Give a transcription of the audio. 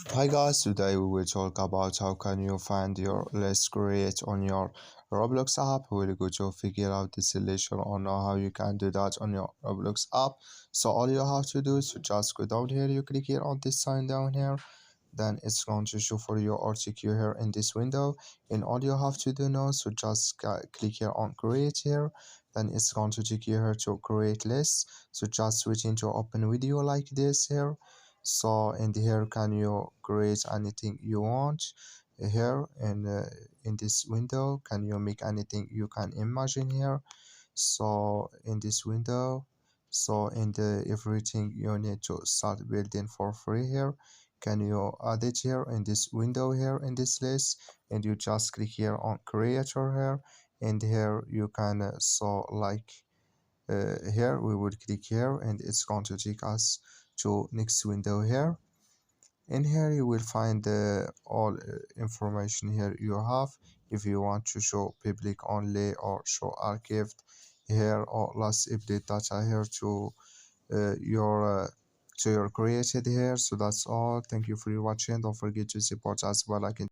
Hi guys, today we will talk about how can you find your list create on your Roblox app. We're going to figure out the solution on how you can do that on your Roblox app. So all you have to do is to just go down here, you click here on this sign down here, then it's going to show for you RTQ here in this window, and all you have to do now is to just click here on create here, then it's going to take you here to create list. So just switch into open video like this here. So in here can you create anything you want here in this window, can you make anything you can imagine here. So in this window, so in the everything you need to start building for free here, can you add it here in this window here in this list, and you just click here on creator here, and here you can so like here we would click here and it's going to take us to next window here. In here you will find all information here you have, if you want to show public only or show archived here, or last update data here to your created here. So that's all. Thank you for watching. Don't forget to support us by liking.